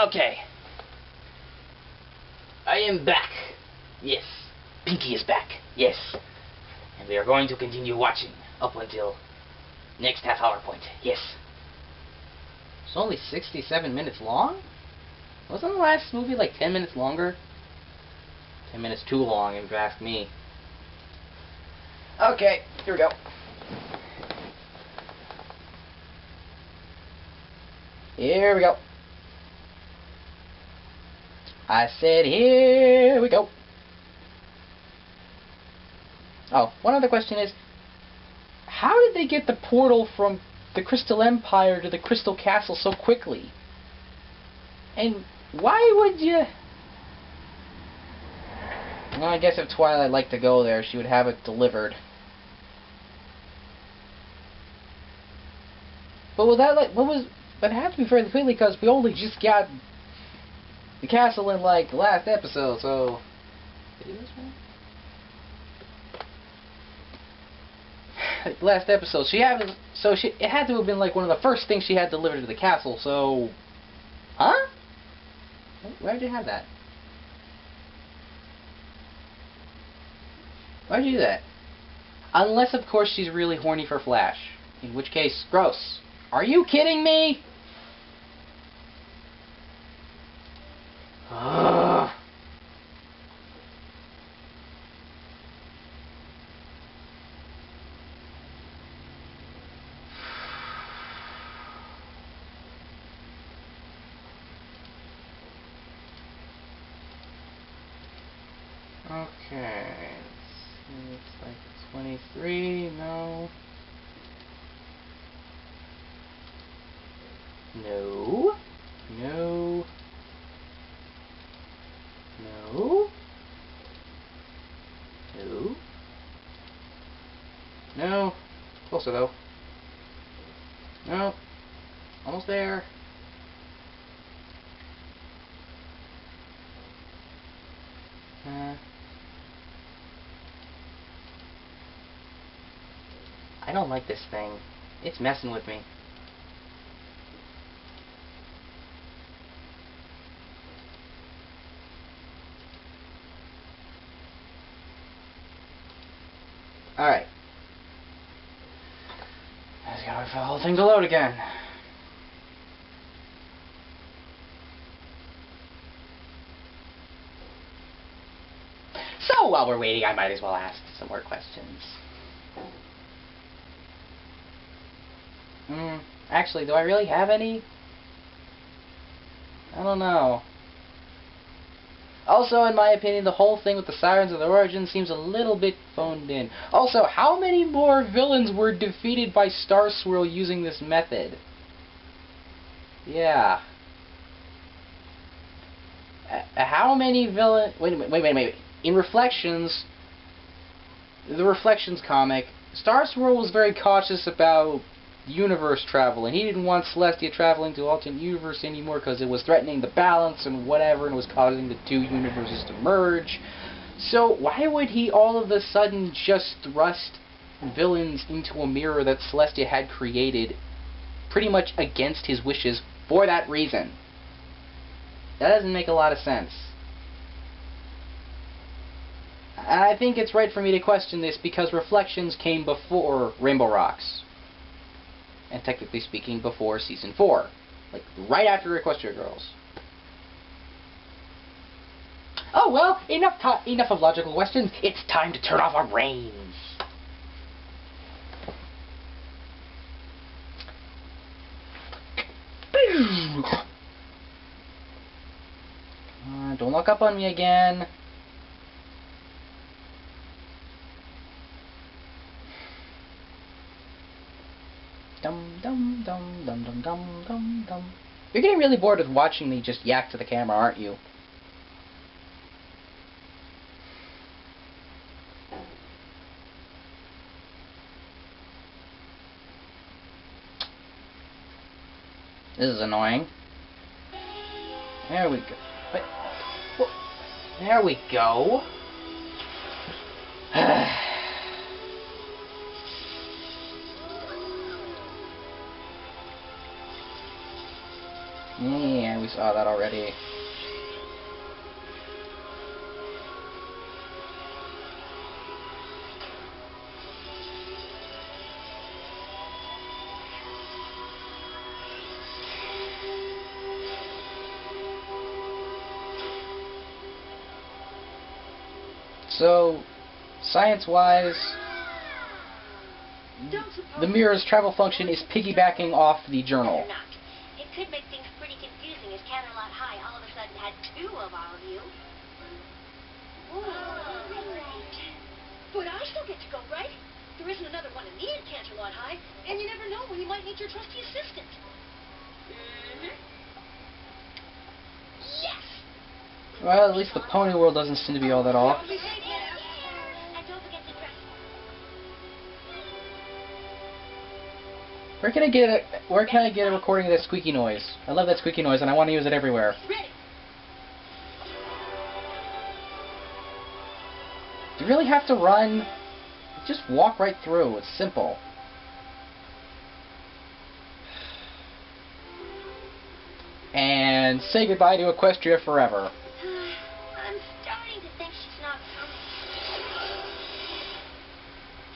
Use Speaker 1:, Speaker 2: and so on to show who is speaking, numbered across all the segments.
Speaker 1: Okay. I am back. Yes. Pinky is back. Yes. And we are going to continue watching up until next half-hour point. Yes.
Speaker 2: It's only 67 minutes long? Wasn't the last movie like 10 minutes longer? 10 minutes too long, if you ask me.
Speaker 1: Okay, here we go. Here we go. I said, here we go.
Speaker 2: Oh, one other question is, how did they get the portal from the Crystal Empire to the Crystal Castle so quickly? And why would you... Well, I guess if Twilight liked to go there, she would have it delivered. But was that like, what was... That had to be fairly quickly because we only just got the castle in like the last episode, so... Last episode, it had to have been like one of the first things she had delivered to the castle, so... Huh? Why'd you have that? Why'd you do that? Unless, of course, she's really horny for Flash. In which case, gross. Are you kidding me? Ugh. Okay, it's like 23, no. No. No. No. No. No. Closer though. No. Almost there. I don't like this thing. It's messing with me. Alright. I just gotta wait for the whole thing to load again. So while we're waiting, I might as well ask some more questions. Actually, do I really have any? I don't know. Also, in my opinion, the whole thing with the Sirens of the Origin seems a little bit phoned in. Also, how many more villains were defeated by Star Swirl using this method? Yeah. How many villains... Wait. In Reflections, the Reflections comic, Star Swirl was very cautious about universe travel, and he didn't want Celestia traveling to alternate universe anymore because it was threatening the balance and whatever, and was causing the two universes to merge. So why would he all of a sudden just thrust villains into a mirror that Celestia had created pretty much against his wishes for that reason? That doesn't make a lot of sense. And I think it's right for me to question this because Reflections came before Rainbow Rocks. And technically speaking, before Season 4. Like, right after Equestria Girls. Oh, well, enough of logical questions. It's time to turn off our brains. Don't look up on me again. Dum dum dum dum dum dum dum dum. You're getting really bored with watching me just yak to the camera, aren't you? This is annoying. There we go. Wait, there we go. Yeah, we saw that already. So, science-wise, the mirror's travel function is piggybacking off the journal.
Speaker 3: It could make things pretty confusing if Canterlot High all of a sudden had two of all of you. But I still get to go, right? There isn't another one of me at Canterlot High, and you never know when you might need your trusty assistant. Yes!
Speaker 2: Well, at least the pony world doesn't seem to be all that off.
Speaker 3: And don't forget to dress.
Speaker 2: Where can I get a recording of that squeaky noise? I love that squeaky noise and I want to use it everywhere.
Speaker 3: Ready.
Speaker 2: Do you really have to run? Just walk right through. It's simple. And say goodbye to Equestria forever.
Speaker 3: I'm starting to think she's not coming.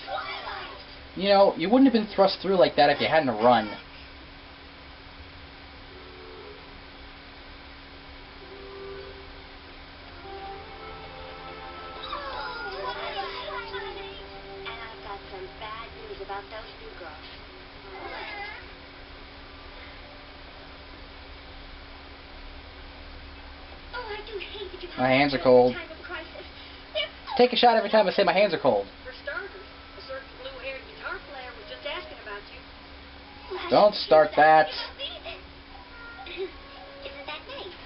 Speaker 3: Twilight!
Speaker 2: You know, you wouldn't have been thrust through like that if you hadn't run.
Speaker 3: And I've got some bad news about those new girls. Oh, I do hate that you have
Speaker 2: My hands are
Speaker 3: to
Speaker 2: cold.
Speaker 3: in time of crisis. They're so
Speaker 2: Take a shot every time I say my hands are cold.
Speaker 3: For starters, a certain blue-haired guitar player was just asking about you.
Speaker 2: Don't start that.
Speaker 3: Isn't that nice?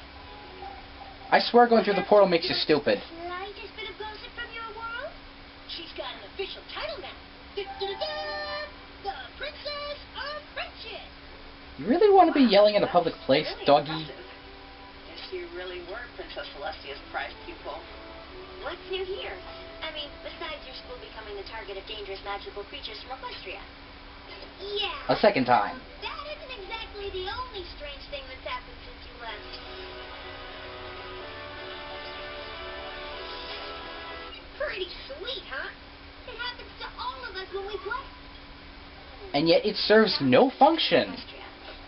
Speaker 2: I swear going through the portal makes you stupid.
Speaker 3: Slightest bit of gossip from your world? She's got an official title now. Da-da-da-da! The Princess of Friendship!
Speaker 2: You really want to be yelling in a public place,
Speaker 3: Really
Speaker 2: doggy?
Speaker 3: impressive. Guess you really were Princess Celestia's prized pupil. What's new here? I mean, besides your school becoming the target of dangerous magical creatures from Equestria. Yeah.
Speaker 2: A second time.
Speaker 3: That isn't exactly the only strange thing that's happened since you left. Pretty sweet, huh? It happens to all of us when we play.
Speaker 2: And yet it serves no function.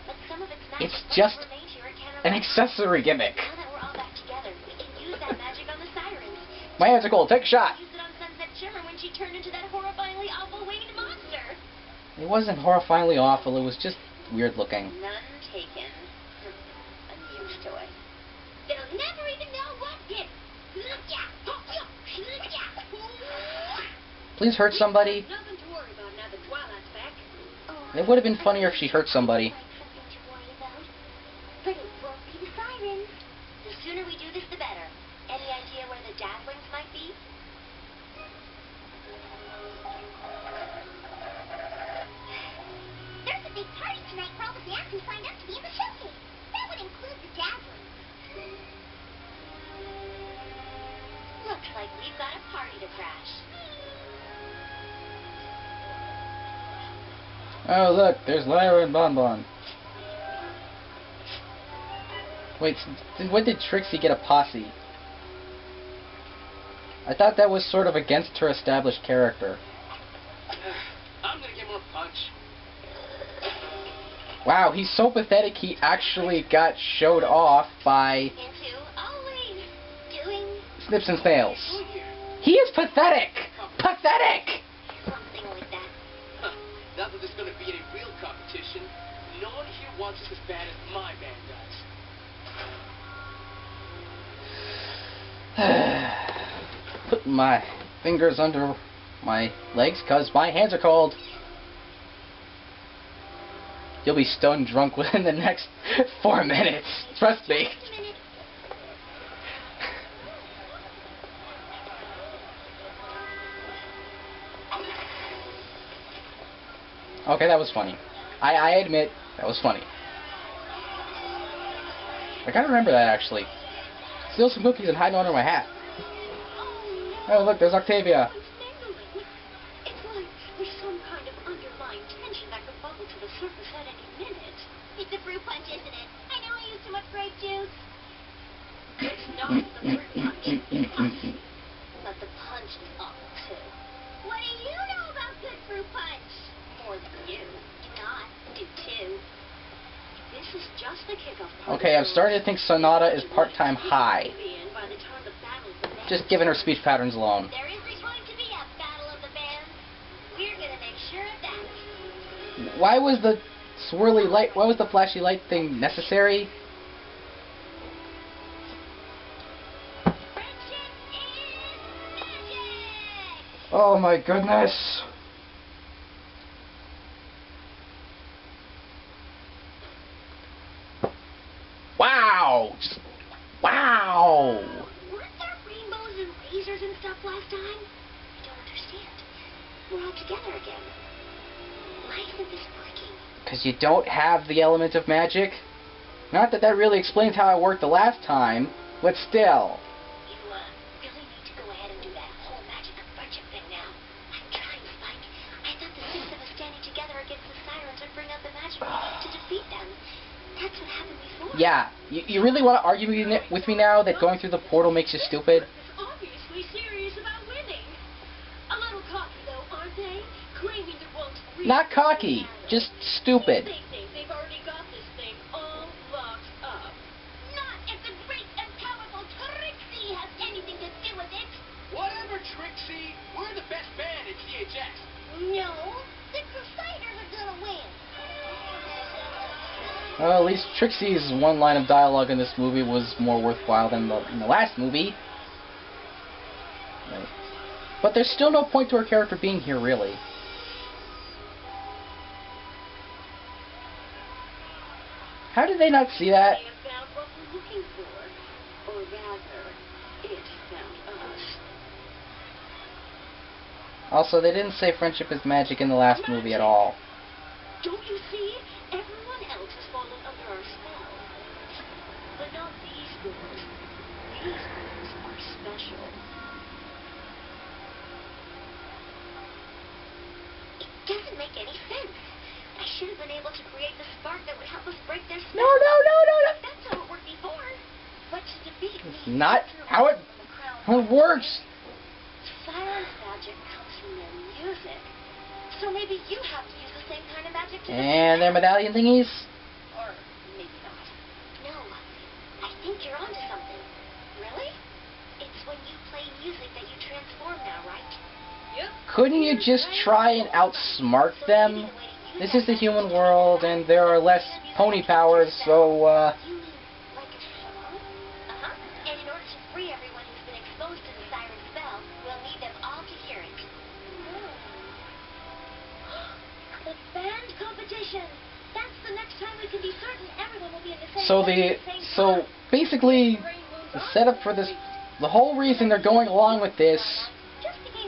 Speaker 3: But some of its
Speaker 2: It's
Speaker 3: magic
Speaker 2: just
Speaker 3: remains here at
Speaker 2: an
Speaker 3: Canterlot.
Speaker 2: accessory gimmick.
Speaker 3: Now that we're all back together, we can use that magic on the sirens.
Speaker 2: My hands are cold. Take a shot.
Speaker 3: Use it on Sunset Shimmer when she turned into that horrifyingly awful winged monster.
Speaker 2: It wasn't horrifyingly awful. It was just weird looking.
Speaker 3: None taken. I'm used to it. They'll never even know what did.
Speaker 2: Please hurt somebody.
Speaker 3: Nothing to worry about now that Twilight's back.
Speaker 2: It would have been funnier if she hurt somebody.
Speaker 3: Something to worry about. But it won't be the sirens. The sooner we do this, the better. Any idea where the Dazzlings might be? There's a big party tonight for all the fans who signed up to be in the showcase. That would include the Dazzlings. Looks like we've got a party to crash.
Speaker 2: Oh, look, there's Lyra and Bon Bon. Wait, when did Trixie get a posse? I thought that was sort of against her established character.
Speaker 4: I'm gonna give him a punch.
Speaker 2: Wow, he's so pathetic he actually got showed off by
Speaker 3: Into always doing
Speaker 2: Snips and Snails.
Speaker 4: Oh, yeah.
Speaker 2: He is pathetic! Pathetic!
Speaker 3: something like that.
Speaker 4: Huh. Not that there's gonna be any real competition. No one here wants us as bad as my band does.
Speaker 2: Put my fingers under my legs because my hands are cold. You'll be stone drunk within the next 4 minutes. Trust me.
Speaker 3: Just a minute.
Speaker 2: Okay, that was funny. I admit, that was funny. I gotta remember that, actually. Steal some cookies and hide under my hat. Oh, look, there's Octavia.
Speaker 3: It's mingling. It's like there's some kind of underlying tension that could bubble to the surface at any minute. It's a fruit punch, isn't it? I know I used to too much grape juice? It's not the fruit punch. But the punch is awful, too. What do you know about good fruit punch? More than you. Do not. Do too. This is just the kickoff part.
Speaker 2: Okay, I'm starting to think Sonata is part-time high. Just given her speech patterns alone.
Speaker 3: There isn't going to be a battle of the bands. We're going to make sure of that.
Speaker 2: Why was the swirly light, why was the flashy light thing necessary?
Speaker 3: Friendship is magic!
Speaker 2: Oh my goodness. Wow! Just, wow!
Speaker 3: Weren't there rainbows and lasers and stuff last time? I don't understand. We're all together again. Why isn't this working?
Speaker 2: Because you don't have the element of magic. Not that that really explains how it worked the last time, but still.
Speaker 3: You, really need to go ahead and do that whole magic of friendship thing now. I'm trying, Spike. I thought the 6 of us standing together against the sirens would bring out the magic to defeat them. That's what happened before.
Speaker 2: Yeah, you really want to argue with me now that going through the portal makes you stupid?
Speaker 3: Obviously serious about winning. A little cocky though, aren't they? Claiming there won't really
Speaker 2: Not cocky, just stupid.
Speaker 3: They think they've already got this thing all locked up. Not if the great and powerful Trixie has anything to do with it.
Speaker 4: Whatever, Trixie. We're the best band in CHS.
Speaker 3: No, the Crusaders are gonna win.
Speaker 2: Well, at least Trixie's one line of dialogue in this movie was more worthwhile than in the last movie. But there's still no point to her character being here, really. How did they not see that?
Speaker 3: They have found what we're looking for. Or rather, it found us.
Speaker 2: Also, they didn't say friendship is magic in the last movie at all.
Speaker 3: Don't you see? Everyone else has fallen under our spell. But not these girls. These girls are special. It doesn't make any sense. I should have been able to create the spark that would help us break their spell.
Speaker 2: No.
Speaker 3: That's how it worked before. But to defeat
Speaker 2: It's
Speaker 3: me,
Speaker 2: not how it works.
Speaker 3: Siren's magic comes from their music. So maybe you have to use the same kind of magic to
Speaker 2: And their medallion thingies?
Speaker 3: Or maybe not. No, I think you're onto something. Really? It's when you play music that you transform now, right? Yep.
Speaker 2: Couldn't you just try and outsmart them? This is the human world, and there are less pony powers, so,
Speaker 3: You mean like a song? Uh-huh. And in order to free everyone who's been exposed to the siren spell, we'll need them all to hear it. The band competition! That's the next time we can be certain everyone will be in the same
Speaker 2: So basically, the setup for this, the whole reason they're going along with this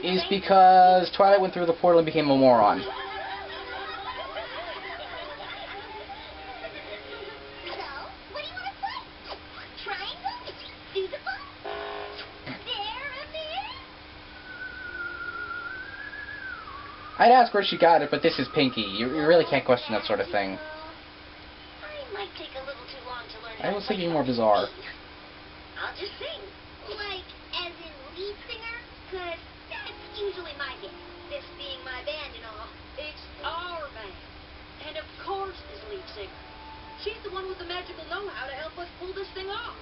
Speaker 2: is because Twilight went through the portal and became a moron.
Speaker 3: So, what do you want to play? Triangle? Beautiful?
Speaker 2: I'd ask where she got it, but this is Pinky. You really can't question that sort of thing.
Speaker 3: I might take a little too long to learn.
Speaker 2: I was thinking more bizarre.
Speaker 3: I'll just sing. Like, as in lead singer? Cause that's usually my gig. This being my band and all.
Speaker 5: It's our band. And of course this lead singer. She's the one with the magical know-how to help us pull this thing off.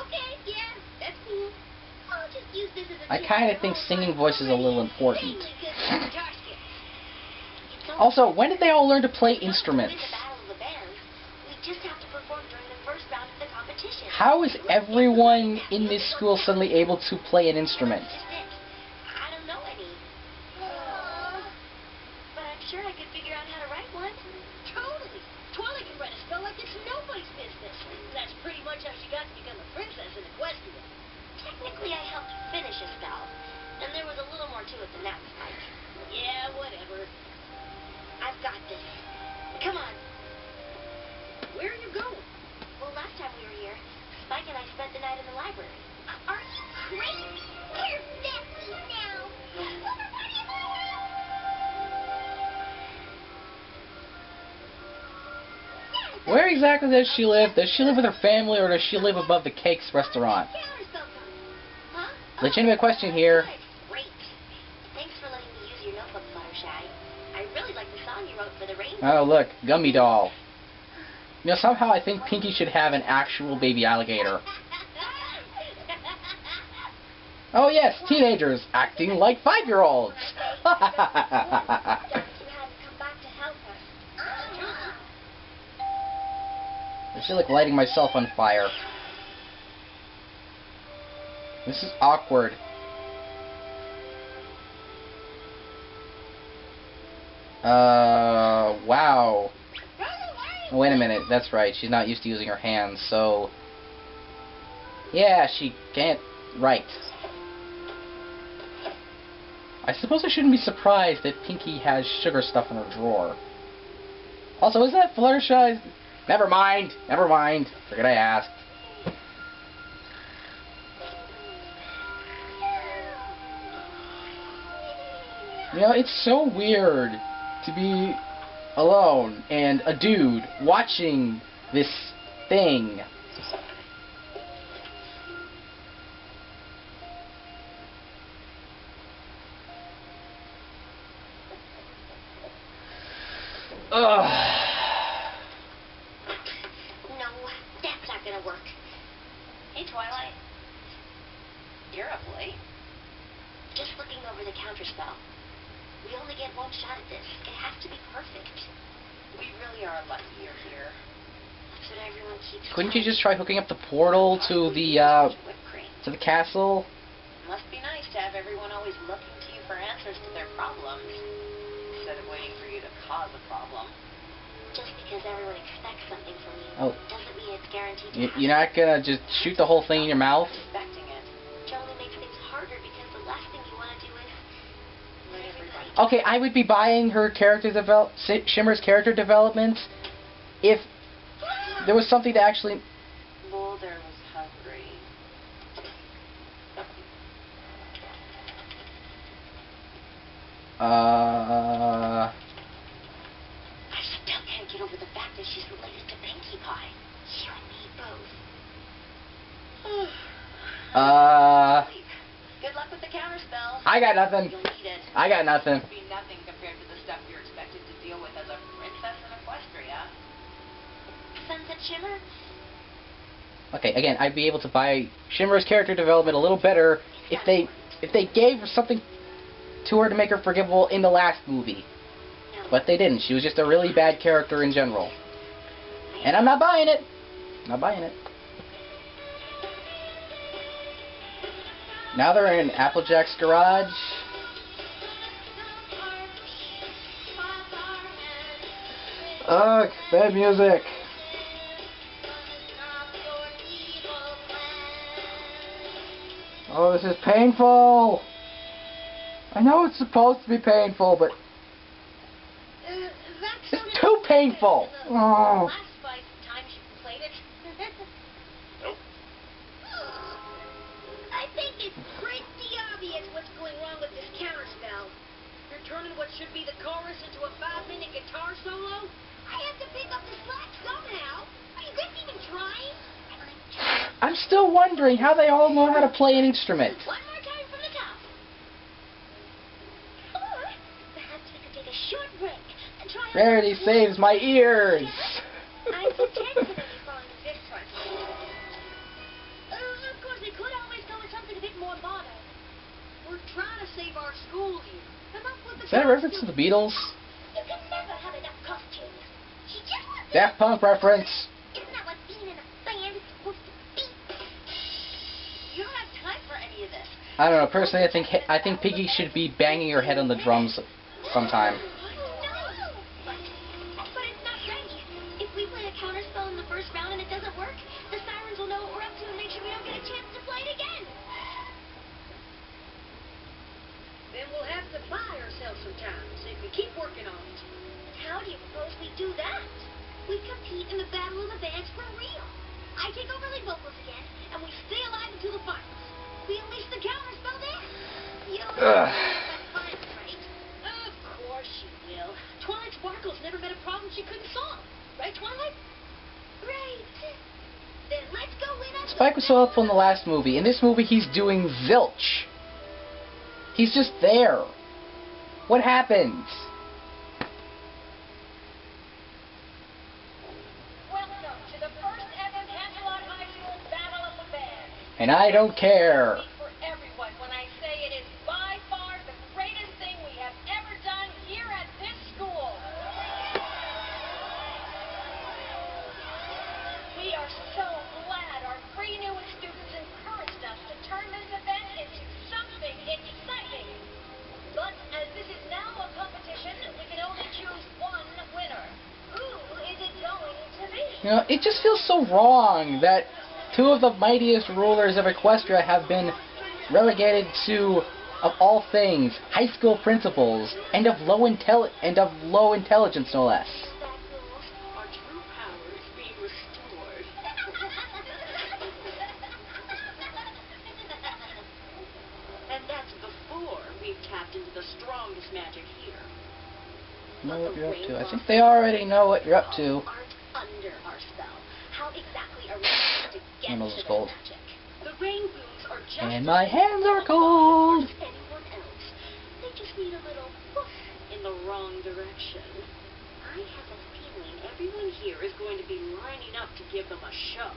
Speaker 3: Okay, yeah, that's cool. I'll just use this as a
Speaker 2: I kind of think singing voice is a little important.
Speaker 5: Fantastic.
Speaker 2: Also, when did they all learn to play instruments?
Speaker 3: Win the battle of the bands. We just have to perform during the first round of the competition.
Speaker 2: How is everyone in this school suddenly able to play an instrument?
Speaker 3: I don't know any. But I'm sure I could figure out how to write one.
Speaker 5: Totally. Twilight can write a spell like it's nobody's business. That's pretty much how she got to become a princess in Equestria.
Speaker 3: Technically, I helped finish a spell. And there was a little more to it than that, Spike.
Speaker 5: Yeah, whatever.
Speaker 3: I've got this. Come on.
Speaker 5: Where are you going?
Speaker 3: Well, last time we were here, Spike and I spent the night in the library. Are you crazy? We're that
Speaker 2: exactly does she live? Does she live with her family, or does she live above the Cakes restaurant?
Speaker 3: Huh?
Speaker 2: Legitimate question here.
Speaker 3: Great. Thanks for letting me use your notebook, Fluttershy. I really like the song you wrote for the rainbow.
Speaker 2: Oh, look, Gummy Doll. You know, somehow I think Pinky should have an actual baby alligator. Oh yes, teenagers acting like 5-year-olds.
Speaker 3: You hadn't come back to help us.
Speaker 2: I feel like lighting myself on fire. This is awkward. Wow. Oh, wait a minute, that's right, she's not used to using her hands, so... Yeah, she can't write. I suppose I shouldn't be surprised that Pinky has sugar stuff in her drawer. Also, is that Fluttershy's? Never mind, never mind. Forget I asked. You know, it's so weird to be alone and a dude watching this thing. Ugh.
Speaker 3: No, that's not gonna work.
Speaker 5: Hey, Twilight. You're up late.
Speaker 3: Just looking over the counterspell. We only get one shot at this. It has to be perfect.
Speaker 5: We really are lucky you're here.
Speaker 3: That's what everyone keeps
Speaker 2: Couldn't you
Speaker 3: telling
Speaker 2: just try hooking up the portal to
Speaker 5: Whipped cream.
Speaker 2: the castle?
Speaker 5: Must be nice to have everyone always looking to you for answers to their problems, instead of waiting for you to cause a problem.
Speaker 3: Just because everyone expects something from you doesn't mean it's guaranteed to happen.
Speaker 2: You're not gonna just shoot the whole thing in your mouth?
Speaker 5: Expecting it.
Speaker 3: Which only makes things harder because the last thing you want to do is let everybody
Speaker 2: Okay, I would be buying her character Shimmer's character development if there was something to actually...
Speaker 5: Boulder was hungry.
Speaker 3: I still can't get over the fact that she's related to Pinkie Pie. You and me both.
Speaker 5: Good luck with the counterspell.
Speaker 2: I got nothing.
Speaker 5: You'll need it.
Speaker 2: I got nothing.
Speaker 5: It'll be nothing compared to the stuff you're expected to deal with as a princess in Equestria.
Speaker 3: Sunset Shimmer?
Speaker 2: Okay, again, I'd be able to buy Shimmer's character development a little better if they gave her something to her to make her forgivable in the last movie.
Speaker 3: No.
Speaker 2: But they didn't. She was just a really bad character in general. And I'm not buying it. Not buying it. Now they're in Applejack's garage. Ugh, bad music. Oh, this is painful. I know it's supposed to be painful, but it's too painful. Oh.
Speaker 3: Last 5 times you played it.
Speaker 4: Nope.
Speaker 5: I think it's pretty obvious what's going wrong with this counterspell. You're turning what should be the chorus into a 5-minute guitar solo? I have to pick up the slack somehow. Are you guys even trying?
Speaker 2: I'm still wondering how they all know how to play an instrument.
Speaker 3: One more time from the top. Or perhaps we could take a short break and try out
Speaker 2: Rarity saves my ears.
Speaker 3: I'm potentially following this one.
Speaker 5: Of course, we could always go with something a bit more modern. We're trying to save our school here. Come up with the
Speaker 2: Is that a reference to the Beatles?
Speaker 3: You can never have enough costumes. She just wants
Speaker 2: Daft Punk reference.
Speaker 3: Isn't that what being in a band is supposed to be?
Speaker 5: You don't have time for any of this.
Speaker 2: I don't know. Personally, I think Piggy should be banging her head on the drums sometime.
Speaker 3: No! But it's not ready. If we play a counterspell in the first round and it doesn't work, the sirens will know what we're up to and make sure we don't get a chance to play it again.
Speaker 5: Then we'll have to buy ourselves some time so you can keep working on it.
Speaker 3: How do you propose we do that? We compete in the Battle of the Bands for real. I take over lead vocals again, and we stay alive until the finals. We unleash the counterspell there. You'll
Speaker 2: Ugh.
Speaker 3: the finals, right?
Speaker 5: Of course she will. Twilight Sparkle's never met a problem she couldn't solve. Right, Twilight?
Speaker 2: Spike was so helpful in the last movie. In this movie, he's doing zilch. He's just there. What happens?
Speaker 5: Welcome to the first ever Canterlot High School Battle of the Bands.
Speaker 2: And I don't care.
Speaker 5: For everyone when I say it is by far the greatest thing we have ever done here at this school. We are so glad our three newest students encouraged us to turn this event into something exciting. But as this is now a competition, we can only choose one winner. Who is it going to be?
Speaker 2: You know, it just feels so wrong that two of the mightiest rulers of Equestria have been relegated to, of all things, high school principals and of low intelligence, no less.
Speaker 5: Our true power is being restored. And that's before we've tapped into the strongest magic here.
Speaker 2: Know what you're up to. I think they already know what you're up to.
Speaker 3: Aren't under our spell. How exactly are we supposed to get
Speaker 2: Handles
Speaker 3: to
Speaker 2: is
Speaker 3: the
Speaker 2: cold.
Speaker 3: magic?
Speaker 5: The rainbows are just
Speaker 2: And my hands are cold.
Speaker 5: as anyone else. They just need a little push in the wrong direction. I have a feeling everyone here is going to be lining up to give them a shove.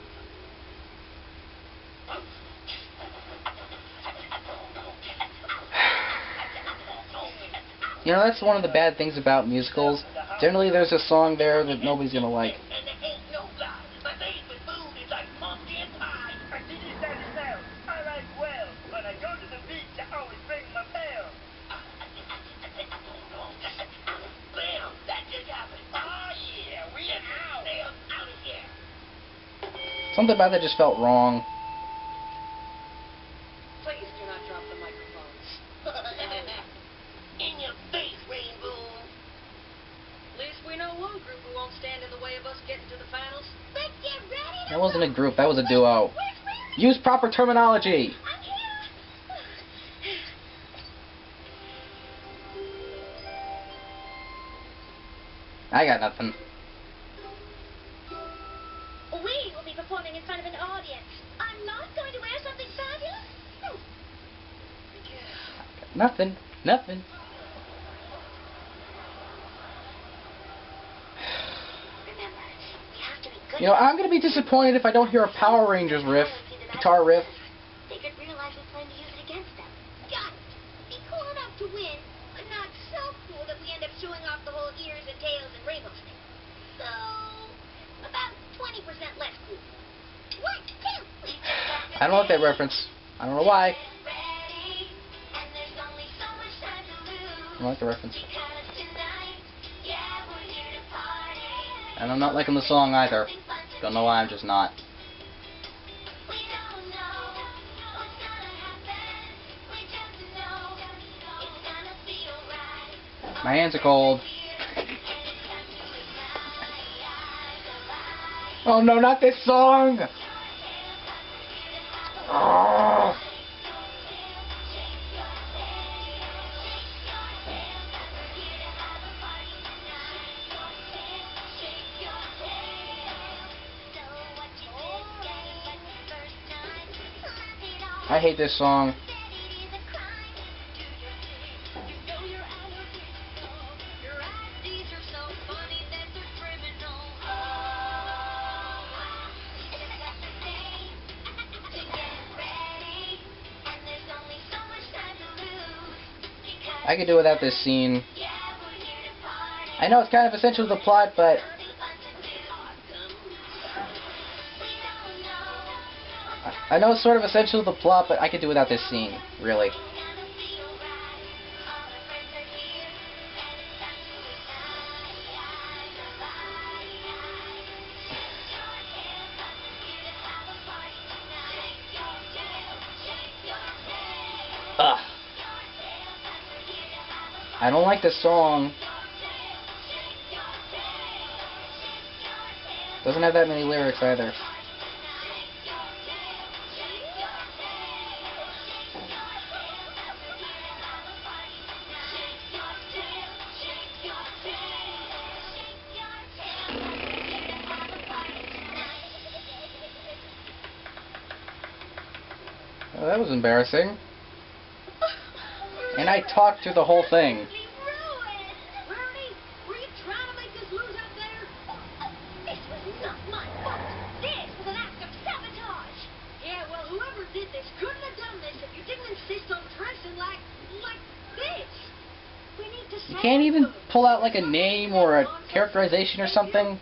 Speaker 2: You know, that's one of the bad things about musicals. Generally, there's a song there that nobody's gonna like.
Speaker 4: And there ain't no lie. My favorite food is like pumpkin pie. I did it that is now. I like well. When I go to the beach, I always bring my pail. Bam! That just happened. Oh yeah, we are out. Bam! Out of here.
Speaker 2: Something about that just felt wrong.
Speaker 5: Please do not drop the microphones.
Speaker 4: In your face, Rainbow.
Speaker 5: At least we know one group who won't stand in the way of us getting to the finals.
Speaker 3: Let's get ready to
Speaker 2: That wasn't a group, that was a duo. Use proper terminology.
Speaker 3: I'm here.
Speaker 2: I got nothing.
Speaker 3: We will be performing in front of an audience. I'm not going to wear something fabulous.
Speaker 2: Nothing. Nothing.
Speaker 3: Remember, we have to be good.
Speaker 2: You know, I'm gonna be disappointed if I don't hear a Power Rangers riff, guitar riff.
Speaker 3: They could realize we plan to use it against them. Got it. Be cool enough to win, but not so cool that we end up showing off the whole ears and tails and rainbows thing. So, about 20% less cool. 1, 2.
Speaker 2: I don't like that reference. I don't know why. I don't like the reference. And I'm not liking the song either. Don't know why, I'm just not. My hands are cold. Oh no, not this song! Oh. I hate this song. I could do without this scene. I know it's kind of essential to the plot, but I know it's sort of essential to the plot, but I could do without this scene, really. Ugh. I don't like this song. Doesn't have that many lyrics either. Oh, that was embarrassing. And I talked through the whole thing.
Speaker 5: Bernie, were you trying to make us lose out there?
Speaker 3: This was not my fault. This was an act of sabotage.
Speaker 5: Yeah, well, whoever did this couldn't have done this if you didn't insist on dressing like this. We need to
Speaker 2: You can't even pull out like a name or a characterization or something.
Speaker 5: And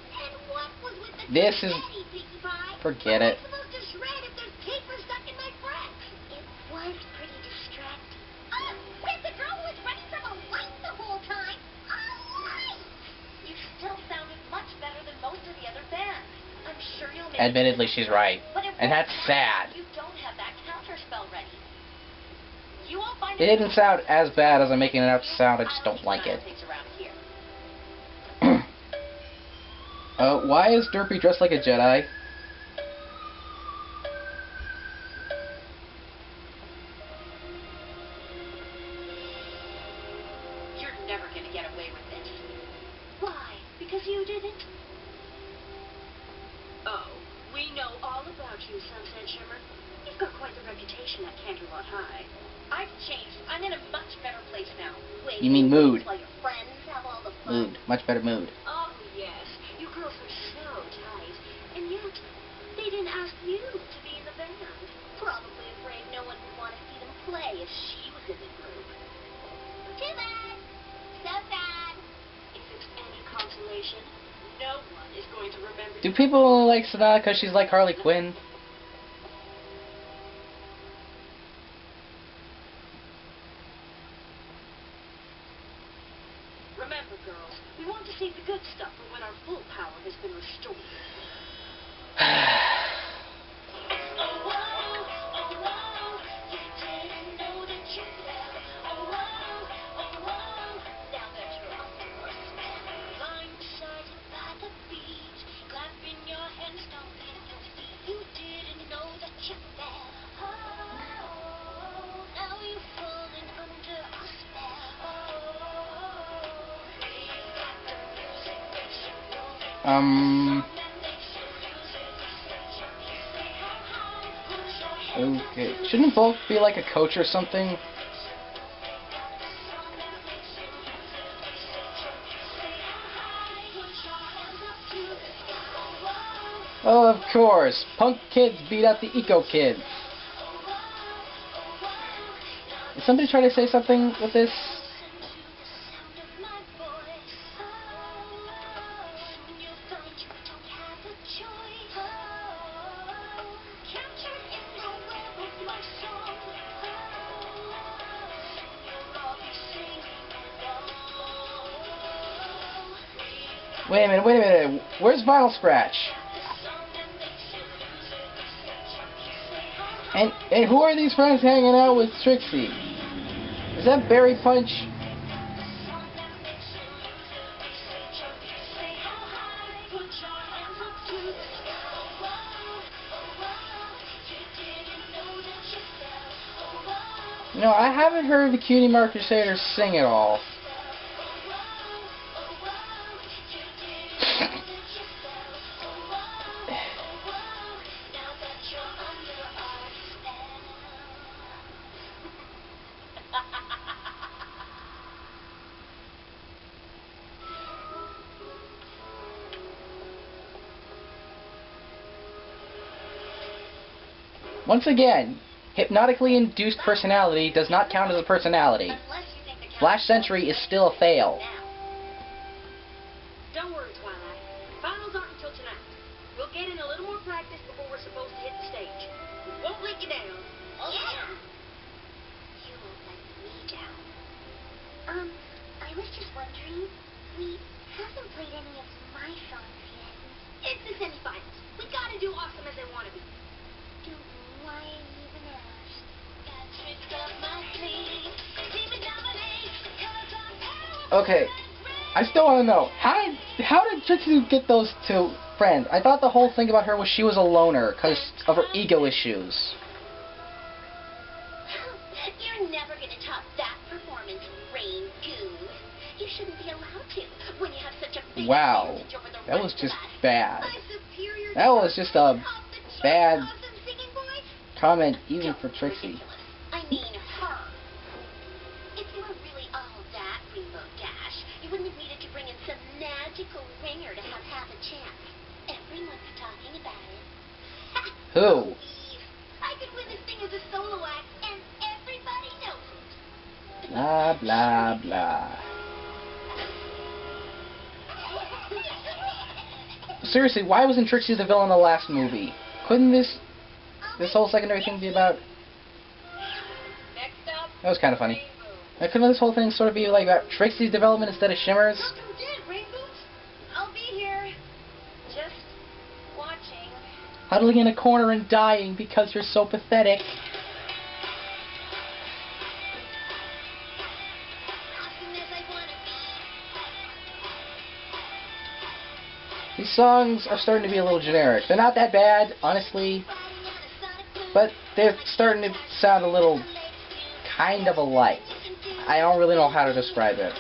Speaker 5: what was with the
Speaker 2: This is...
Speaker 5: confetti, Pinkie Pie?
Speaker 2: Forget it.
Speaker 5: How am I supposed to shred if there's paper stuck in my frock?
Speaker 3: It was pretty distracting.
Speaker 5: Where's the girl who was running from a light the whole time? A light!
Speaker 3: You still sounded much better than most of the other bands. I'm sure you'll make
Speaker 2: Admittedly, she's right.
Speaker 3: But it
Speaker 2: And that's
Speaker 3: won't
Speaker 2: sad.
Speaker 3: matter if you don't have that counter spell ready. You won't find
Speaker 2: It didn't sound as bad as I'm making it out to sound, I just don't like it.
Speaker 3: things around here.
Speaker 2: Why is Derpy dressed like a Jedi?
Speaker 3: You're never gonna get away with this. Why? Because you didn't?
Speaker 5: Oh, we know all about you, Sunset Shimmer. You've got quite the reputation at Canterlot High.
Speaker 3: I've changed. I'm in a much better place now. Wait,
Speaker 2: You mean mood.
Speaker 3: While your friends have all the fun.
Speaker 2: Mood. Much better mood.
Speaker 5: Oh, yes. You girls are so tight. And yet, they didn't ask you to be in the band.
Speaker 3: Probably afraid no one would want to see them play if she was in the group.
Speaker 5: Too bad. So sad. If it's any consolation, no one is going to remember
Speaker 2: Do
Speaker 5: you.
Speaker 2: people like Sonata because she's like Harley Quinn?
Speaker 5: Remember, girls, we want to save the good stuff for when our full power has been restored.
Speaker 2: Okay. Shouldn't Bulk be like a coach or something? Oh, of course. Punk kids beat out the eco kids. Is somebody trying to say something with this? Wait a minute. Where's Vinyl Scratch? And who are these friends hanging out with Trixie? Is that Berry Punch? You know, I haven't heard the Cutie Mark Crusaders sing at all. Once again, hypnotically induced personality does not count as a personality. Flash Sentry is still a fail.
Speaker 5: Don't worry, Twilight. Finals aren't until tonight. We'll get in a little more practice before we're supposed to hit the stage. We won't let you down.
Speaker 3: Yeah. You won't let me down. I was just wondering, we haven't played any of my songs yet.
Speaker 5: It's the semifinals. We gotta do awesome as they want to be.
Speaker 3: Don't know why I even asked.
Speaker 2: Okay, I still want to know, how did Trixie get those two friends? I thought the whole thing about her was she was a loner because of her ego issues.
Speaker 3: You're never going to top that performance, Rain Goon. You shouldn't be allowed to when you have such a big
Speaker 2: Wow,
Speaker 3: advantage over the
Speaker 2: that was
Speaker 3: rest
Speaker 2: just
Speaker 3: of us.
Speaker 2: bad.
Speaker 5: My superior
Speaker 2: That was just a
Speaker 5: off the charts
Speaker 2: bad...
Speaker 5: awesome singing voice.
Speaker 2: comment even for
Speaker 3: Don't be
Speaker 2: Trixie.
Speaker 3: ridiculous. I mean her. If you were really all that, Rainbow Dash, you wouldn't have needed to bring in some magical ringer to have half a chance. Everyone's talking about it.
Speaker 2: Who?
Speaker 3: I could win this thing as a solo act, and everybody knows it.
Speaker 2: Blah, blah, blah. Seriously, why wasn't Trixie the villain in the last movie? Couldn't this whole secondary thing be about...
Speaker 5: Next up,
Speaker 2: That was kind of funny.
Speaker 5: Rainbow.
Speaker 2: Couldn't this whole thing sort of be like about Trixie's development instead of Shimmer's?
Speaker 5: Welcome to Rainbow. I'll be here. Just watching.
Speaker 2: Huddling in a corner and dying because you're so pathetic.
Speaker 3: Awesome as I wanna be.
Speaker 2: These songs are starting to be a little generic. They're not that bad, honestly, but they're starting to sound a little kind of alike. I don't really know how to describe it.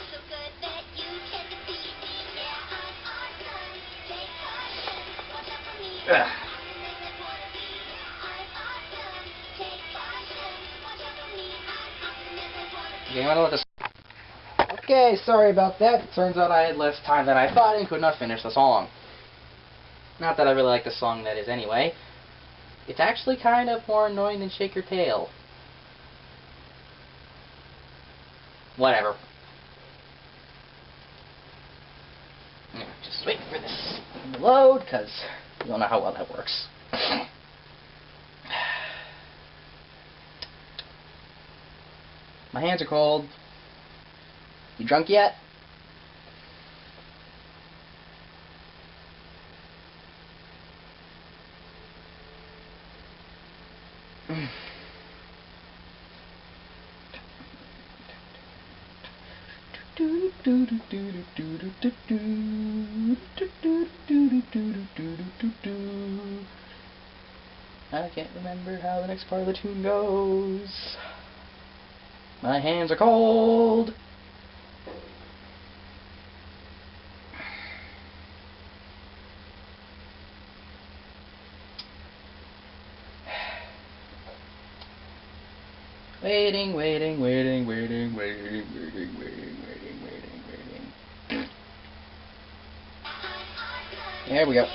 Speaker 2: Ugh. Okay, I'm gonna let this... Okay, sorry about that. It turns out I had less time than I thought and could not finish the song. Not that I really like the song, that is, anyway. It's actually kind of more annoying than Shake Your Tail. Whatever. Just wait for this to load, because you don't know how well that works. My hands are cold. You drunk yet? I can't remember how the next part of the tune goes. My hands are cold. Waiting, waiting, waiting, waiting, waiting, waiting, waiting, waiting, waiting, waiting. There we go.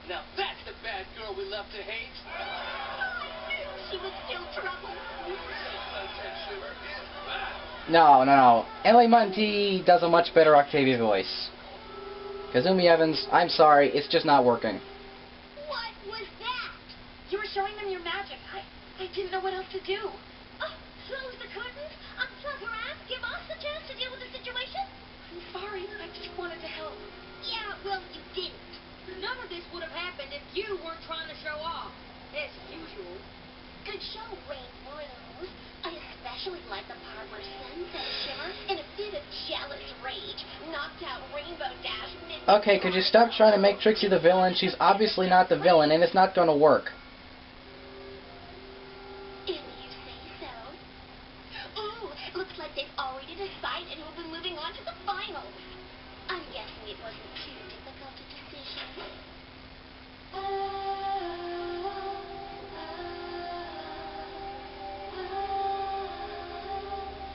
Speaker 4: Now that's the bad girl we love to hate.
Speaker 3: She was still trouble.
Speaker 2: No. Emily Munty does a much better Octavia voice. Kazumi Evans, I'm sorry, it's just not working.
Speaker 3: What was that?
Speaker 5: You were showing them your magic. I didn't know what else to do.
Speaker 3: Oh, close the curtains, unplug her ass, give us a chance to deal with the situation?
Speaker 5: I'm sorry. I just wanted to help.
Speaker 3: Yeah, well, you didn't. None of this would have happened if you weren't trying to show off, as usual. Good show, Rainbows. I especially like the part where Sunset Shimmer, in a bit of jealous rage, knocked out Rainbow Dash.
Speaker 2: Okay, could you stop trying to make Trixie the villain? She's obviously not the villain, and it's not going to work.
Speaker 3: If you say so. Ooh, looks like they've already decided who'll be moving on to the finals. I'm guessing it wasn't too difficult a decision.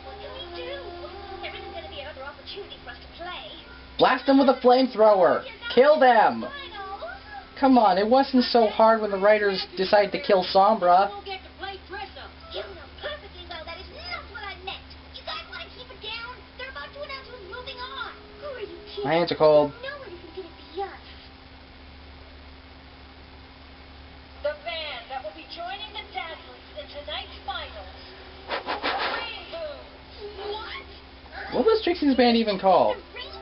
Speaker 3: What can we do? There isn't going to be another opportunity for us to play.
Speaker 2: Blast them with a flamethrower! Kill them! Come on, it wasn't so hard when the writers decided to kill Sombra.
Speaker 3: You won't get to play dress up. You know perfectly well that is not what I meant. You guys want to keep it down? They're about to announce who's moving on. Who are you kidding?
Speaker 2: My hands are cold.
Speaker 3: No one isn't going to be us.
Speaker 5: The band that will be joining the Dazzlers in tonight's finals. Rainbow.
Speaker 3: What?
Speaker 2: What was Trixie's band even called?
Speaker 3: The Rainbows?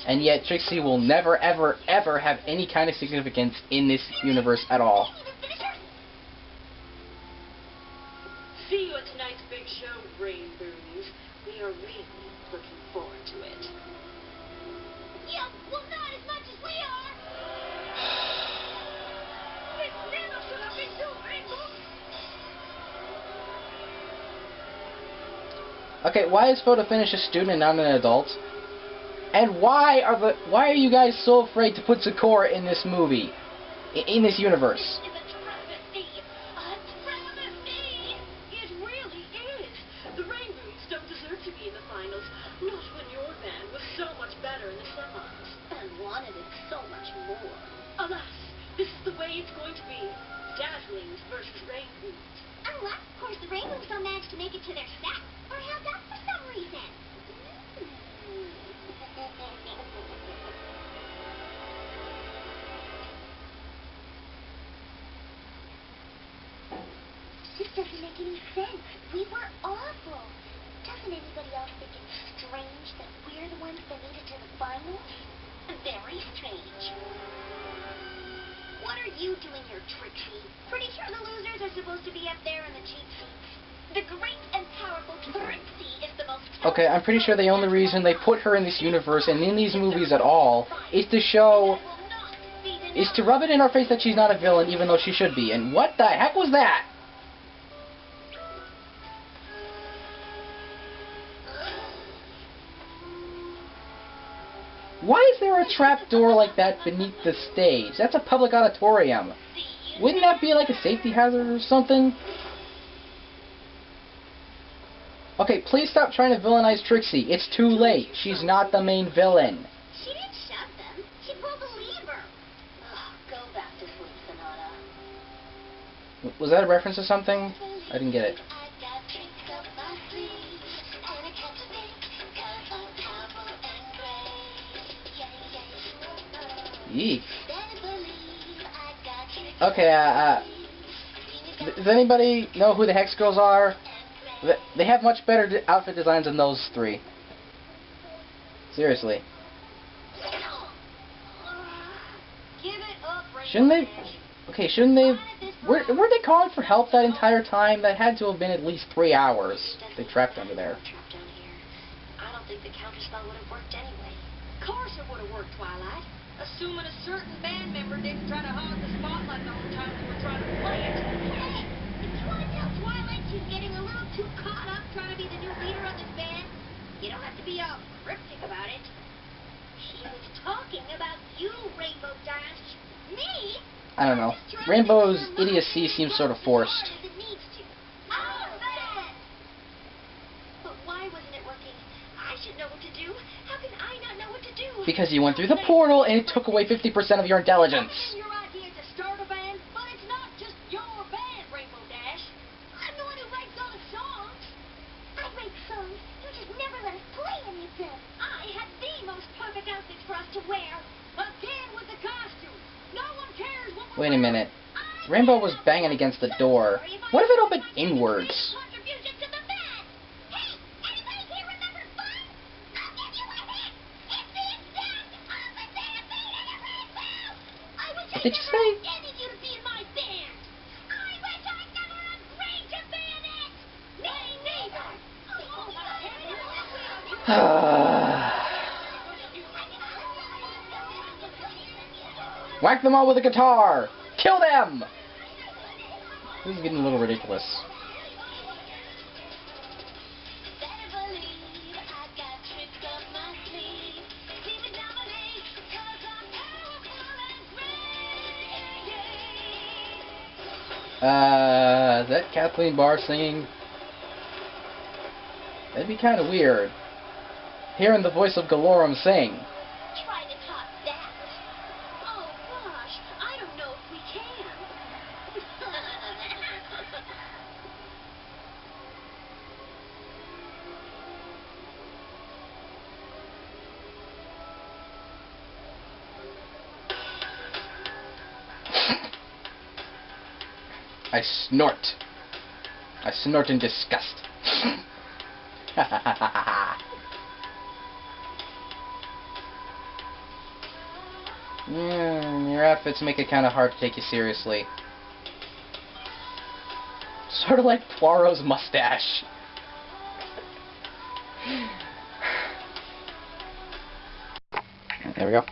Speaker 2: And yet Trixie will never, ever, ever have any kind of significance in this universe at all.
Speaker 5: See you at tonight's big show, Rainbows. We are really looking forward to it.
Speaker 3: Yeah, well, not as much as we are.
Speaker 5: It's never should have been so Rainbows.
Speaker 2: Okay, why is Photofinish a student and not an adult? And why are you guys so afraid to put Sakura in this movie? In this universe?
Speaker 5: It's a travesty. A travesty. It really is. The Rainbows don't deserve to be in the finals. Not when your band was so much better in the semis.
Speaker 3: And wanted it so much more.
Speaker 5: Alas, this is the way it's going to be. Dazzlings versus Rainbows.
Speaker 3: Unless, of course, the Rainbows don't manage to make it to their set, or have that for some reason. This doesn't make any sense. We were awful. Doesn't anybody else think it's strange that we're the ones that made it to the finals? Very strange. What are you doing here, Trixie? Pretty sure the losers are supposed to be up there in the cheap seats. The great and powerful Trixie is the most...
Speaker 2: Okay, I'm pretty sure the only reason they put her in this universe and in these movies at all is to show... is to rub it in our face that she's not a villain even though she should be. And what the heck was that? Why is there a trapdoor like that beneath the stage? That's a public auditorium. Wouldn't that be like a safety hazard or something? Okay, please stop trying to villainize Trixie. It's too late. She's not the main villain.
Speaker 3: She didn't shove them. She pulled the lever. Ugh, go back to sleep, Sonata.
Speaker 2: Was that a reference to something? I didn't get it. Eek. Okay, does anybody know who the Hex Girls are? They have much better outfit designs than those three. Seriously. Shouldn't they... Okay, shouldn't they... Were they calling for help that entire time? That had to have been at least 3 hours. They trapped under there.
Speaker 3: I don't think the counterspell would have worked anyway.
Speaker 5: Of course it would have worked, Twilight. Assuming a certain band member didn't try to hog the spotlight the whole time we were trying to play it.
Speaker 3: Hey, if you want to tell Twilight she's getting a little too caught up trying to be the new leader of this band, you don't have to be all cryptic about it. She was talking about you, Rainbow Dash. Me?
Speaker 2: I don't know. Rainbow's idiocy seems sort of forced.
Speaker 3: But why wasn't it working? I should know what to do. How can I not know what to do?
Speaker 2: Because you went through the portal and it took away 50% of your intelligence.
Speaker 5: Your idea to start a band, but it's not just your band, Rainbow Dash. I'm the one who writes all the songs.
Speaker 3: I write songs. You just never let us play any of them.
Speaker 5: I had the most perfect outfits for us to wear. Again with the costume. No one cares what we're
Speaker 2: Wait a minute. Rainbow was banging against the door. What if it opened inwards?
Speaker 3: Contribution to the band. Hey, anybody here remember fun? I'll give you a hint. It's the exact opposite of being in a rainbow. I wish I
Speaker 2: Did you
Speaker 3: never
Speaker 2: say?
Speaker 3: intended you to be in my band. I wish I never agreed to be in it. Me neither.
Speaker 2: Whack them all with a guitar! Kill them! This is getting a little ridiculous. Is that Kathleen Barr singing? That'd be kind of weird. Hearing the voice of Galorum sing.
Speaker 3: Try to top that. Oh gosh, I don't know if we can.
Speaker 2: I snort. I snort in disgust. Your outfits make it kind of hard to take you seriously. Sort of like Poirot's mustache. There we go.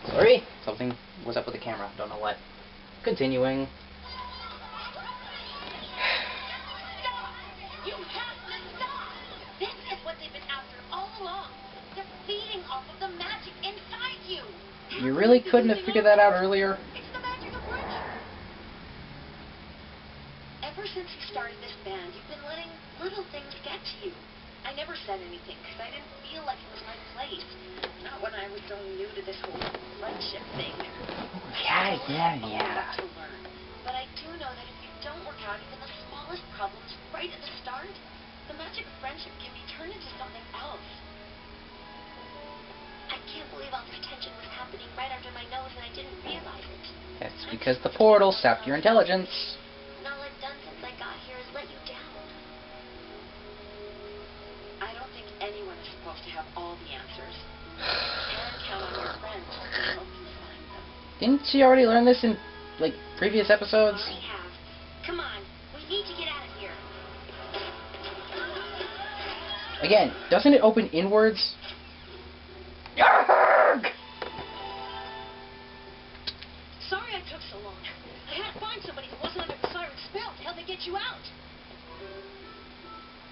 Speaker 2: Sorry, something was up with the camera. Don't know what. Continuing.
Speaker 3: You have to stop! This is what they've been after all along. They're feeding off of the magic inside you.
Speaker 2: You really couldn't have figured that out earlier?
Speaker 3: It's the magic of friendship. Ever since you started this band, you've been letting little things get to you. I never said anything because I didn't feel like it was my place. Not when I was so new to this whole friendship thing.
Speaker 2: Yeah.
Speaker 3: To learn. But I do know that if you don't work out even the smallest problems right at the start, the magic of friendship can be turned into something else. I can't believe all this tension was happening right under my nose and I didn't realize it.
Speaker 2: That's because the portal sapped your intelligence.
Speaker 3: And all I've done since I got here is let you down. I don't think anyone is supposed to have all the answers. And count on your friends to help you find them.
Speaker 2: Didn't she already learn this in, like, previous episodes?
Speaker 3: We have. Come on, we need to get out of here.
Speaker 2: Again, doesn't it open inwards? Yarg!
Speaker 3: Sorry I took so long. I had to find somebody who wasn't under the siren's spell to help me get you out.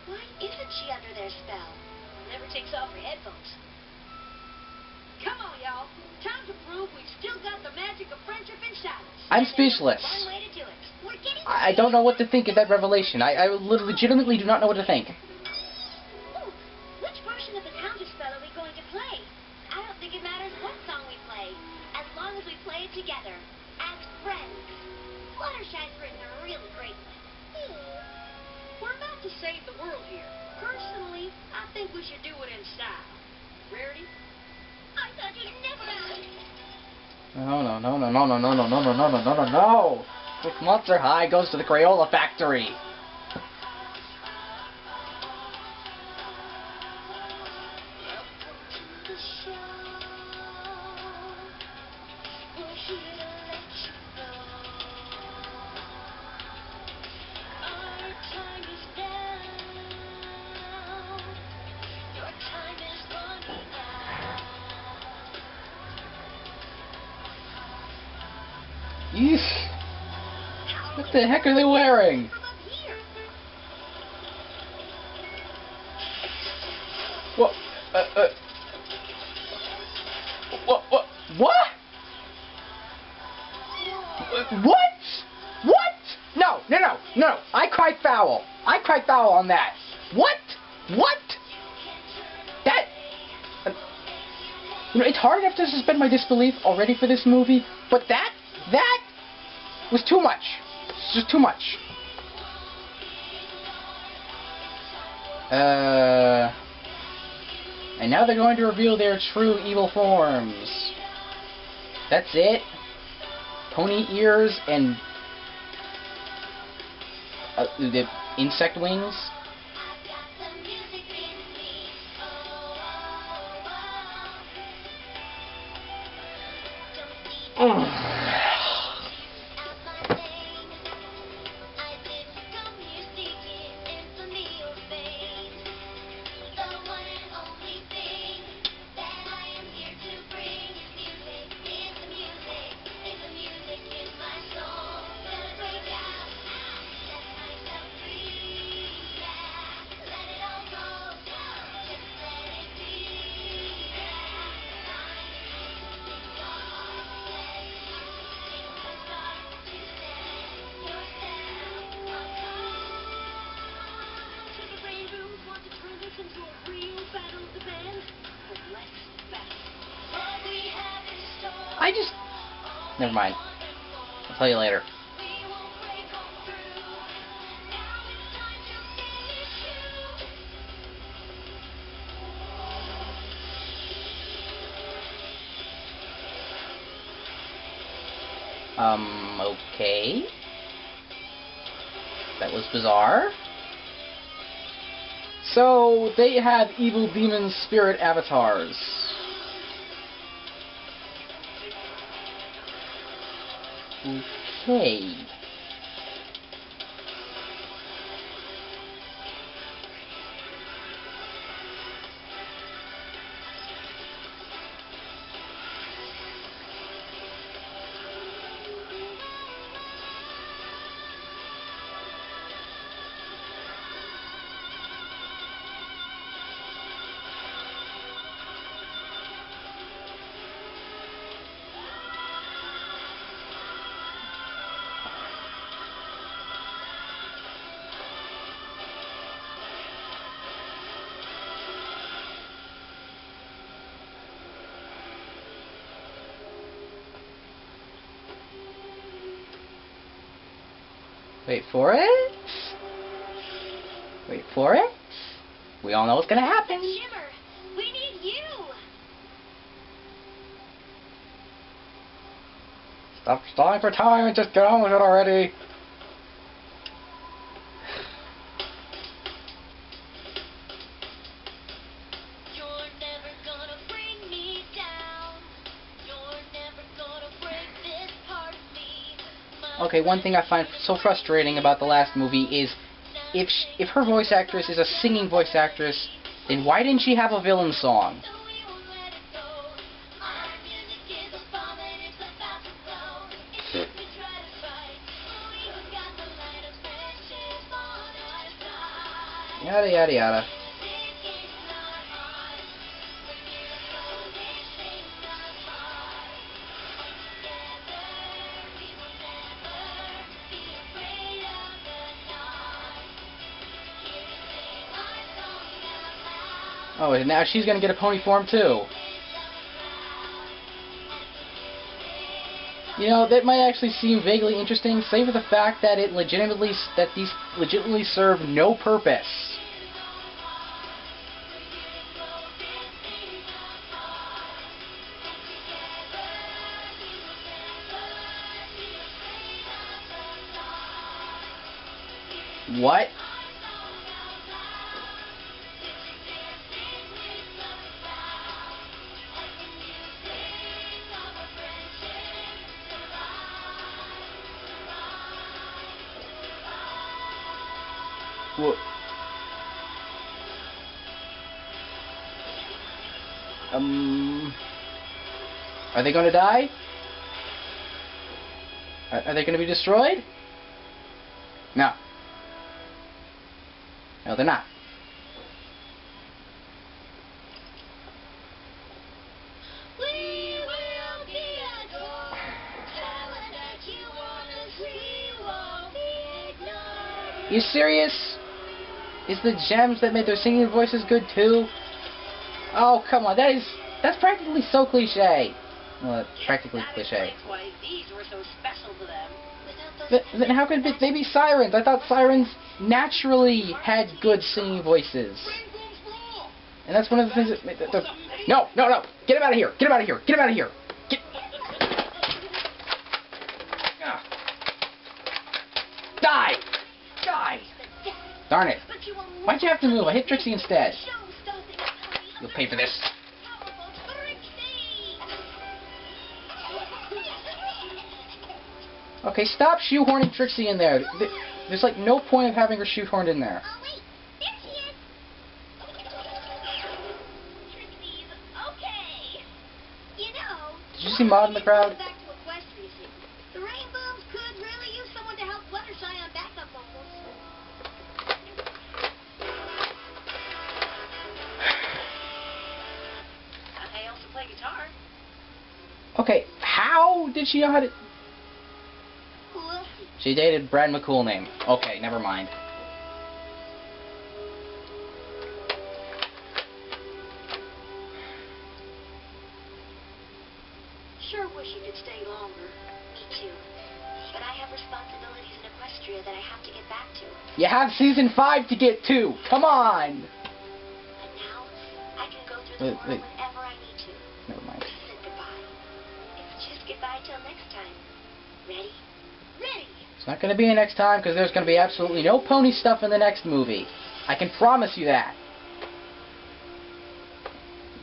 Speaker 3: Why isn't she under their spell? Never takes off her headphones. Come on, y'all. Time to prove we've still got the magic of friendship inside us.
Speaker 2: I'm
Speaker 3: And there's
Speaker 2: speechless.
Speaker 3: one way to do it. We're getting
Speaker 2: I don't know what to think of that revelation. I legitimately do not know what to think.
Speaker 3: Ooh, which version of the counter spell are we going to play? I don't think it matters what song we play, as long as we play it together, as friends. Fluttershy's written a really great one. We're about to save the world here. Personally, I think we should do it in style. Rarity? I thought you'd never ask.
Speaker 2: No. If Monster High goes to the Crayola factory. Eesh. What the heck are they wearing? What? What? What? No. I cried foul. On that. What? That... it's hard enough to suspend my disbelief already for this movie, but that was too much. It's just too much. And now they're going to reveal their true evil forms. That's it. Pony ears and the insect wings. Never mind. I'll tell you later. Okay. That was bizarre. So, they have evil demon spirit avatars. Okay. Wait for it. Wait for it. We all know what's gonna happen.
Speaker 3: Shimmer, we need you.
Speaker 2: Stop stalling for time and just get on with it already.
Speaker 3: You're never gonna bring me down. You're never gonna break this part of me.
Speaker 2: Okay, one thing I find so frustrating about the last movie is if her voice actress is a singing voice actress, then why didn't she have a villain song? Yada yada yada. Oh, and now she's gonna get a pony form too. You know, that might actually seem vaguely interesting, save for the fact that these legitimately serve no purpose. What? Well, are they going to die? Are they going to be destroyed? No. No, they're not.
Speaker 3: We will be adored. Tell us that you want us, we won't be ignored.
Speaker 2: You serious? Is the gems that made their singing voices good too? Oh, come on, that's practically so cliche. Well, that's practically
Speaker 5: That
Speaker 2: cliche.
Speaker 5: explains why these were so special to them.
Speaker 3: Without those
Speaker 2: But then how could they be sirens? I thought sirens naturally had good singing voices. And that's one of the things that made No! Get him out of here! Get him out of here! Get him out of here! Get... Ah. Die! Die! Darn it. Why'd you have to move? I hit Trixie instead. You'll pay for this. Okay, stop shoehorning Trixie in there. There's like no point of having her shoehorned in there.
Speaker 3: Oh, wait. There she is. Trixie's okay. You know...
Speaker 2: Did you see Maud in the crowd?
Speaker 3: Back to Equestria soon. The Rainbows could really use someone to help Fluttershy on backup vocals.
Speaker 5: I also play guitar.
Speaker 2: Okay, how did she know how to...
Speaker 3: We'll see.
Speaker 2: She dated Brad McCoolname. Okay, never mind.
Speaker 3: Sure wish you could stay longer. Me too. But I have responsibilities in Equestria that I have to get back to.
Speaker 2: You have season 5 to get to. Come on.
Speaker 3: And now, I can go through the portal
Speaker 2: Wait.
Speaker 3: whenever I need to.
Speaker 2: Never mind.
Speaker 3: This isn't goodbye. It's just goodbye till next time. Ready? Ready!
Speaker 2: It's not going to be a next time because there's going to be absolutely no pony stuff in the next movie. I can promise you that.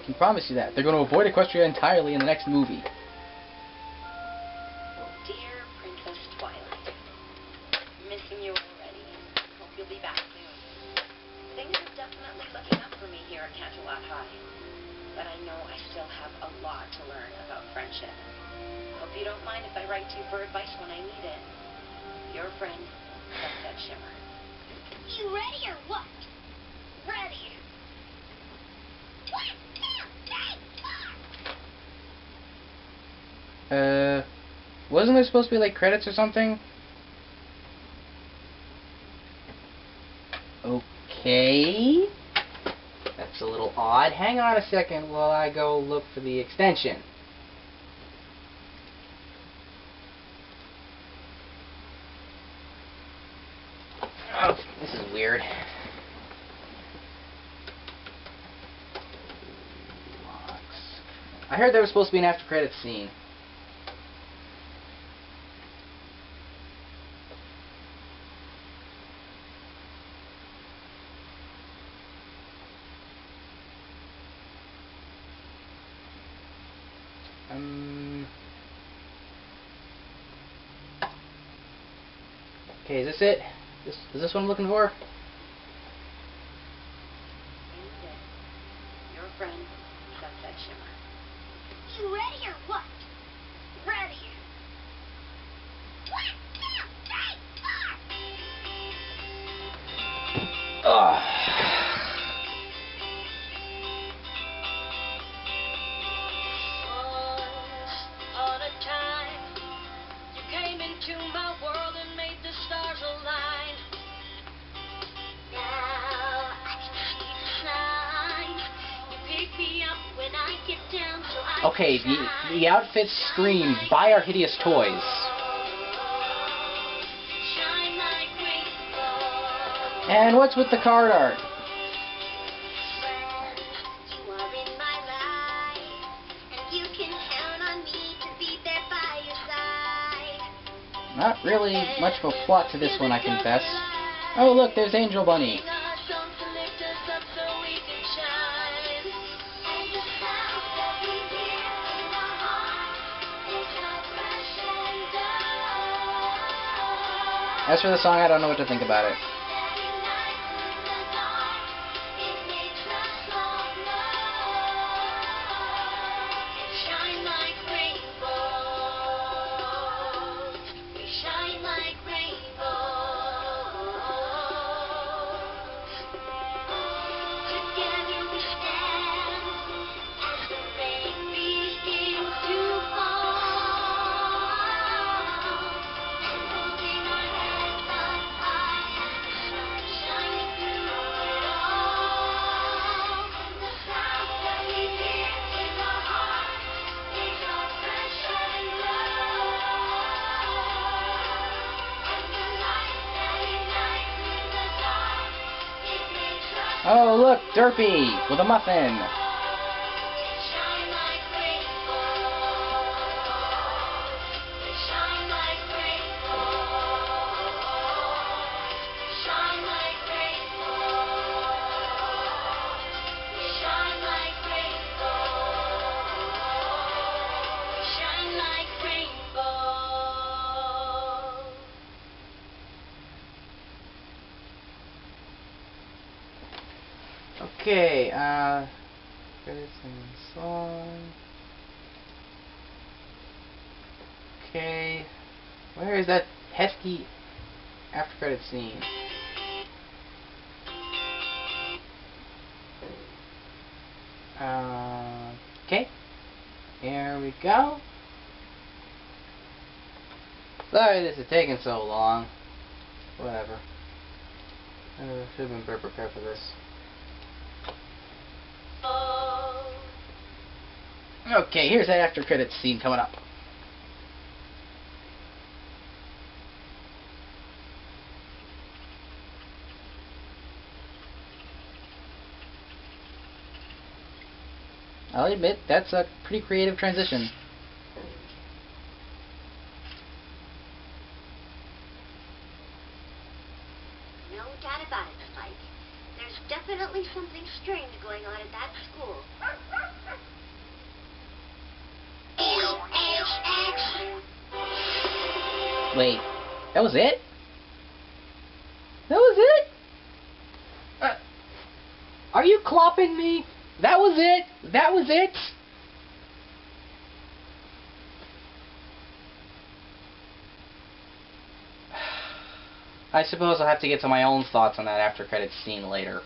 Speaker 2: I can promise you that. They're going to avoid Equestria entirely in the next movie.
Speaker 3: Dear missing you already. Hope you'll be back soon. Things are definitely looking up for me here at Canterlot High. But I know I still have a lot to learn about friendship. Hope you don't mind if I write to you for advice when I need it. Your friend, Sunset Shimmer.
Speaker 5: You ready or what?
Speaker 3: Ready!
Speaker 5: 1, 2, 3, 4!
Speaker 2: Wasn't there supposed to be like credits or something? Okay. That's a little odd. Hang on a second while I go look for the extension. Oh, this is weird. I heard there was supposed to be an after credits scene. Okay, is this it? Is this what I'm looking for?
Speaker 3: Your friend, Sunset Shimmer.
Speaker 5: You ready or what?
Speaker 3: Ready!
Speaker 5: 1, 2, 3, 4!
Speaker 2: Ugh.
Speaker 3: Once on a time, you came into my world and made the stars align.
Speaker 5: Now I can see the signs. You pick me up when I get down so I
Speaker 2: Okay,
Speaker 5: can
Speaker 2: the outfits scream, buy our hideous toys.
Speaker 5: shine like rainbow.
Speaker 2: And what's with the card art?
Speaker 5: You are in my life, and you can count on me to be there by your side.
Speaker 2: Not really much of a plot to this one, I confess. Oh look, there's Angel Bunny. As for the song, I don't know what to think about it.
Speaker 5: Shine like rainbows. We shine like rainbows. Together we stand as the rain begins to fall. And holding our heads up high and the sun shining through it all. And the sound that we hear in our hearts makes our friendship grow. And the light that ignites in the dark, it makes us
Speaker 2: Oh look, Derpy with a muffin.
Speaker 5: shine like rainbows. Shine like rainbows. Shine like rainbows. Shine like rainbows. Shine like rainbows.
Speaker 2: Okay, credits and song. Okay, where is that pesky after credits scene? Okay, here we go. Sorry this is taking so long. Whatever. Should have been better prepared for this. Okay, here's that after credits scene coming up. I'll admit, that's a pretty creative transition.
Speaker 3: No doubt about it, Spike. There's definitely something strange going on at that school.
Speaker 2: Wait, that was it? That was it? Are you clopping me? That was it? That was it? I suppose I'll have to get to my own thoughts on that after credits scene later.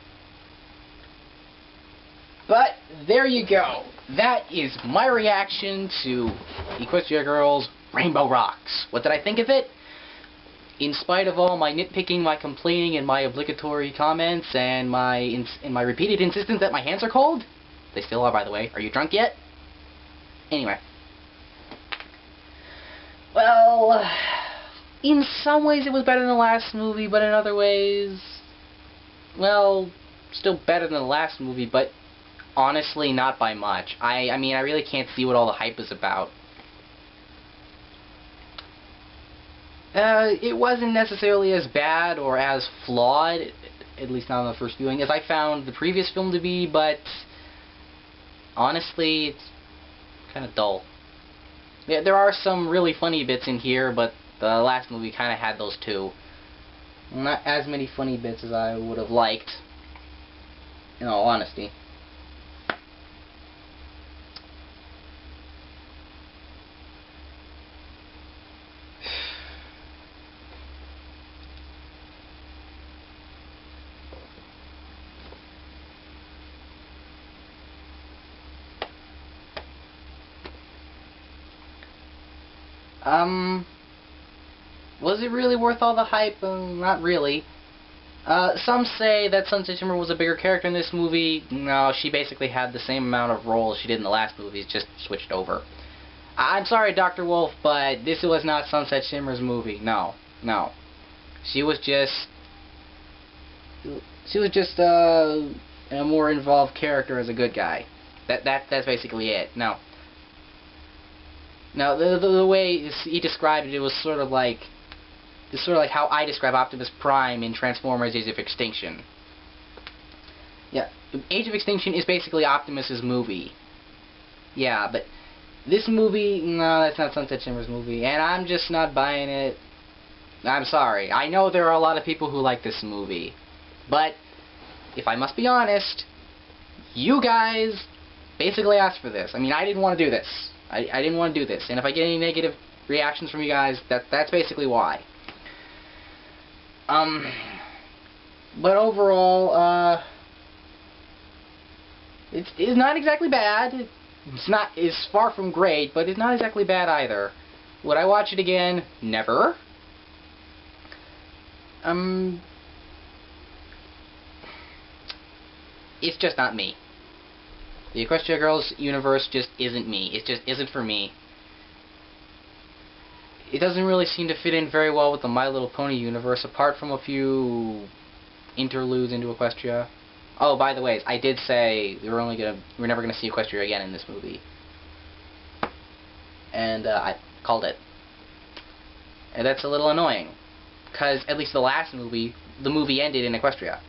Speaker 2: But, there you go. That is my reaction to Equestria Girls Rainbow Rocks. What did I think of it? In spite of all my nitpicking, my complaining, and my obligatory comments, and my repeated insistence that my hands are cold? They still are, by the way. Are you drunk yet? Anyway. Well, in some ways it was better than the last movie, but in other ways, well, still better than the last movie, but honestly not by much. I mean, I really can't see what all the hype is about. It wasn't necessarily as bad or as flawed, at least not on the first viewing, as I found the previous film to be, but honestly, it's kind of dull. Yeah, there are some really funny bits in here, but the last movie kind of had those too. Not as many funny bits as I would have liked, in all honesty. Was it really worth all the hype? Not really. Some say that Sunset Shimmer was a bigger character in this movie. No, she basically had the same amount of role as she did in the last movie, just switched over. I'm sorry, Dr. Wolf, but this was not Sunset Shimmer's movie. No, no. She was just a more involved character as a good guy. That's basically it. No. Now, the way he described it, it was sort of like how I describe Optimus Prime in Transformers: Age of Extinction. Yeah, Age of Extinction is basically Optimus's movie. Yeah, but this movie, no, that's not Sunset Shimmer's movie, and I'm just not buying it. I'm sorry. I know there are a lot of people who like this movie, but if I must be honest, you guys basically asked for this. I mean, I didn't want to do this. I didn't want to do this, and if I get any negative reactions from you guys, that's basically why. But overall, it's not exactly bad. It's far from great, but it's not exactly bad either. Would I watch it again? Never. It's just not me. The Equestria Girls universe just isn't me. It just isn't for me. It doesn't really seem to fit in very well with the My Little Pony universe, apart from a few interludes into Equestria. Oh, by the way, I did say we're never gonna see Equestria again in this movie, and I called it. And that's a little annoying, because at least the last movie, the movie ended in Equestria,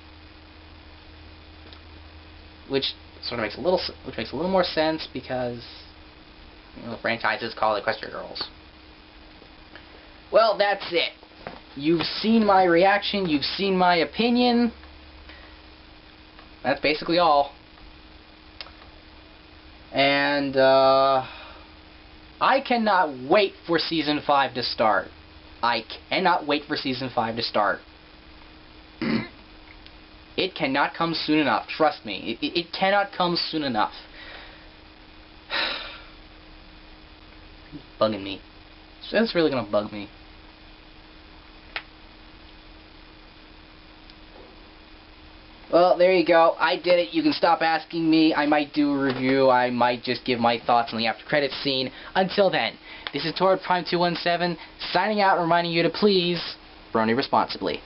Speaker 2: which sort of makes a little more sense because the franchise is called Equestria Girls. Well, that's it. You've seen my reaction. You've seen my opinion. That's basically all. And I cannot wait for Season 5 to start. I cannot wait for Season 5 to start. It cannot come soon enough. Trust me. It cannot come soon enough. It's bugging me. It's really gonna bug me. Well, there you go. I did it. You can stop asking me. I might do a review. I might just give my thoughts on the after credits scene. Until then, this is Torrid Prime 217 signing out and reminding you to please brony responsibly.